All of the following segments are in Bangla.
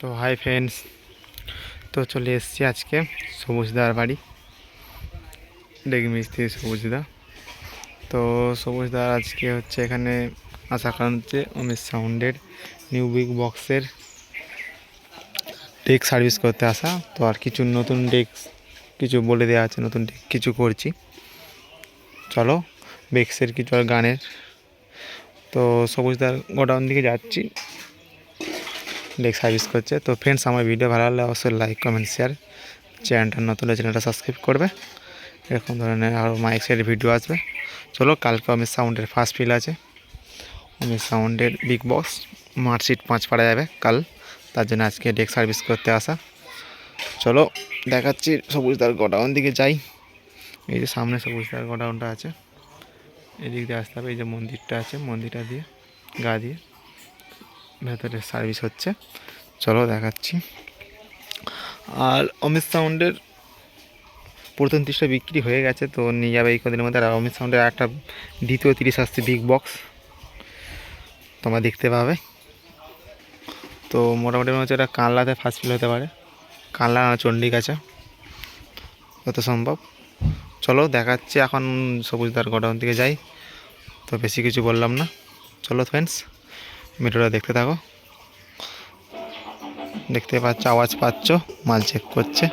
তো হাই ফ্রেন্ডস, তো চলে এসেছি আজকে সবুজদার বাড়ি, ডেক মিস্ত্রি সবুজদা। তো সবুজদার আজকে হচ্ছে এখানে আসার কারণ হচ্ছে অমিত সাউন্ডের নিউ বিগ বক্সের ডেক সার্ভিস করতে আসা। তো আর কিছু নতুন ডেক কিছু বলে দেওয়া আছে, নতুন ডেক কিছু করছি। চলো বেক্সের কিছু আর গানের। তো সবুজদার গোডাউন দিকে যাচ্ছি, ডেক সার্ভিস করছে। তো ফ্রেন্ডস, আমার ভিডিও ভালো লাগলে অবশ্যই লাইক কমেন্ট শেয়ার, চ্যানেলটা নতুন হলে চ্যানেলটা সাবস্ক্রাইব করবে। এরকম ধরনের আরও মাইক সেটের ভিডিও আসবে। চলো, কালকে অমিত সাউন্ডের ফার্স্ট ফিল আছে, অমিত সাউন্ডের বিগ বক্স মার্কশিট 5 পাড়া যাবে কাল, তার জন্য আজকে ডেক সার্ভিস করতে আসা। চলো দেখাচ্ছি সবুজদার গোডাউন দিকে যাই। এই যে সামনে সবুজদার গোডাউনটা আছে, এদিক দিয়ে আসতে হবে। এই যে মন্দিরটা আছে, মন্দিরটা দিয়ে গা দিয়ে ভেতরে সার্ভিস হচ্ছে। চলো দেখাচ্ছি। আর অমিত সাউন্ডের প্রথম 30টা বিক্রি হয়ে গেছে, তো নিয়ে যাবে এই কদিনের মধ্যে। আর অমিত সাউন্ডের একটা দ্বিতীয় 30 আসছে বিগ বক্স, তোমরা দেখতে পাবে। তো মোটামুটি মনে হচ্ছে এটা কানলাতে ফার্স্ট ফিল হতে পারে, কানলা না চণ্ডীগাছা যত সম্ভব। চলো দেখাচ্ছি, এখন সবুজদার গোডাউন থেকে যাই। তো বেশি কিছু বললাম না, চলো ফ্রেন্ডস ভিডিওটা দেখতে থাকো। দেখতে পাচ্ছ, আওয়াজ পাচ্ছ, মাল চেক করছে,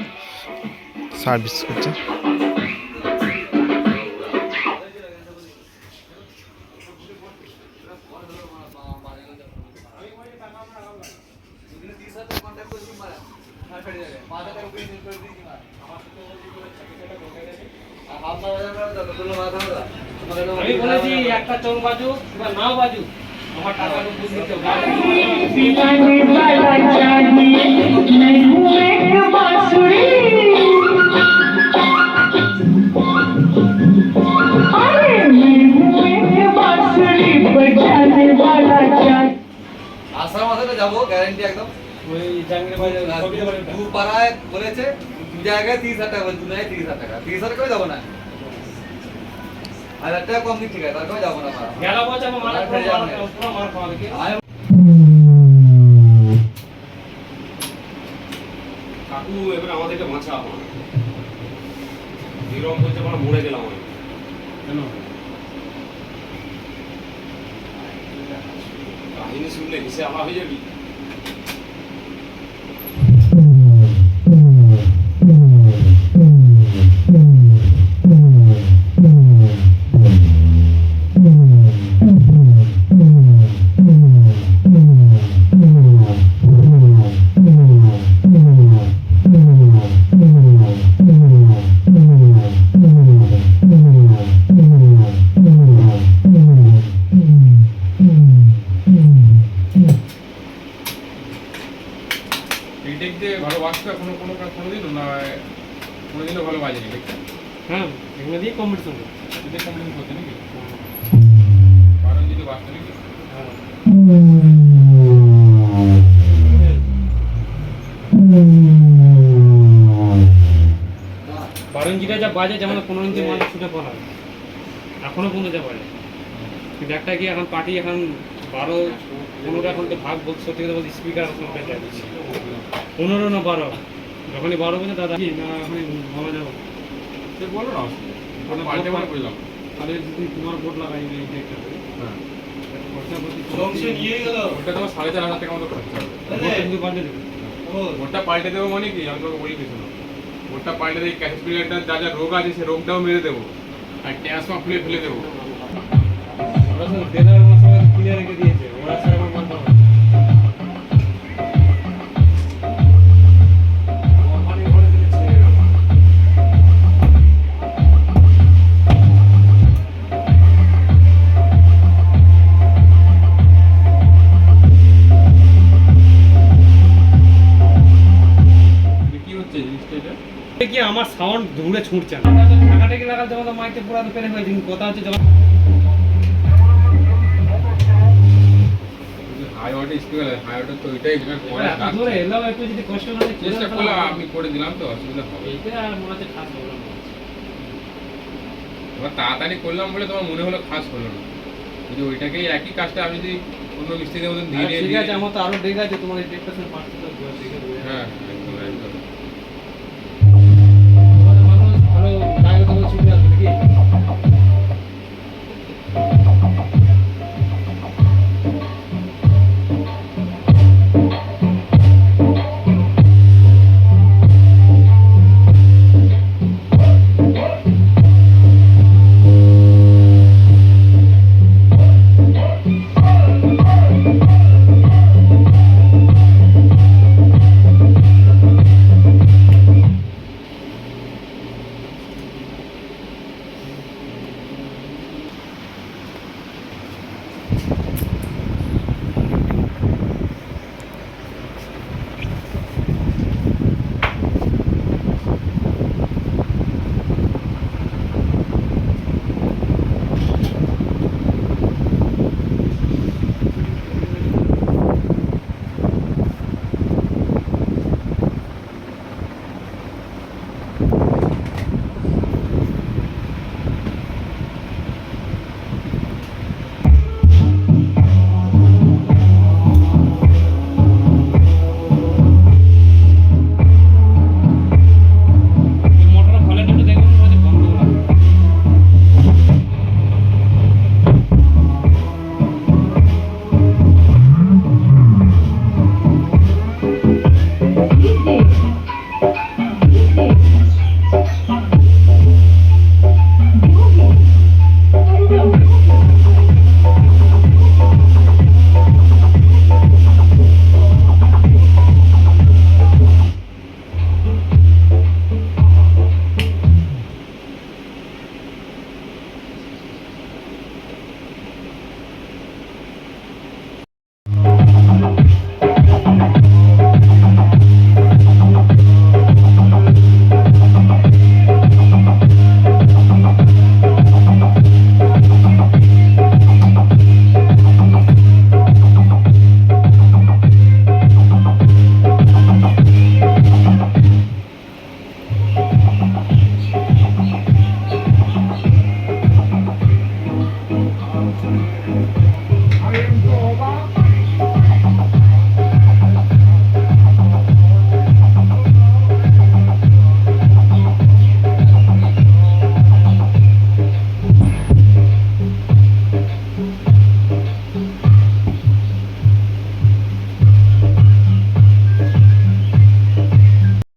সার্ভিস করছে। আমি বলেছি একটা চোখ বাজু বা নাও বাজু, আমার টাকা বুঝ নিতে আসার মাথাতে যাবো গ্যারান্টি একদম। ওই জাঙ্গির বাজার দু পাড়ায় বলেছে, দু জায়গায় 30,000 টাকা বলছে, দু জায়গায় 30,000 টাকা। 30,000 টাকাও যাবো না, 1,000 টাকা কম দিক, ঠিক আছে, তারপরে যাবো না। গেল বলছে আমার মারা পুরো মার খাওয়া দেখি। কাকু এবার আমাদেরকে বাঁচা আমার এরকম বলছে, আমরা মরে গেলাম আমি। কেন কাহিনী শুনলে হেসে আলা হয়ে যাবি। এই দিক দিয়ে ভালো বাজতো, কোনোদিনও না, কোনোদিনও ভালো বাজেনি দেখতে। হ্যাঁ, এগুলো দিয়ে কম্পিটিশন করে। এদের কমপ্লেন করতে নাকি কারণ যদি বাজতো নাকি। বারঞ্জিটা যা বাজে, যেমন 15 ইঞ্চি মাল ছুটে পড়া এখনো পর্যন্ত যা বাজে। কিন্তু একটা কি এখন পার্টি এখন 12-15 এখন তো ভাগ বলছে, সত্যি কথা বলছি, স্পিকার সংখ্যা যায় 15 না 12। যখনই 12 বলছে দাদা কি না, এখন ভালো যাবো সে বলো না, পাল্টে মানে বুঝলাম। তাহলে যদি তোমার বোর্ড লাগাই এই যে একটা হ্যাঁ, খরচা প্রতি ওটা তোমার 4,500 টাকা মতো খরচা হবে। কিন্তু পাল্টে দেবে। ওটা পাল্টে দেবো মানে কি, আমি তোকে বলি কিছু না, ওটা পাল্টে দিয়ে ক্যাশ প্লেয়ারটা যা যা রোগ আছে সে রোগটাও মেরে দেবো, আর ট্যাঙ্কমা খুলে ফেলে দেবো। ওরা তো দেড় মাস আগে কিনে রেখে দিয়েছে, ওরা ছাড়া আমার মাল পাবে। কি হচ্ছে জিনিসটা এটা? কি আমার সাউন্ড দূরে ছুটছে না, টাকাটাকে লাগাল যখন মাইকে পুরো পেরে হয়েছে। কথা হচ্ছে যখন হাই ওয়াটের স্পিকার, হাই ওয়াটের তো ওইটাই ধরে এলাও একটু যদি কষ্ট না হয় চেষ্টা করলে আমি করে দিলাম, তো অসুবিধা হবে। এইটা আর মনে হচ্ছে খাস হবে না। এবার তাড়াতাড়ি করলাম বলে তোমার মনে হলো খাস হলো না। যদি ওইটাকে একই কাজটা আমি যদি অন্য মিস্ত্রিদের মতন দিয়ে ঠিক দিয়ে আছে, আমার তো আরো ডেক আছে, তোমার এই ডেকটা শুধু 5 টাকা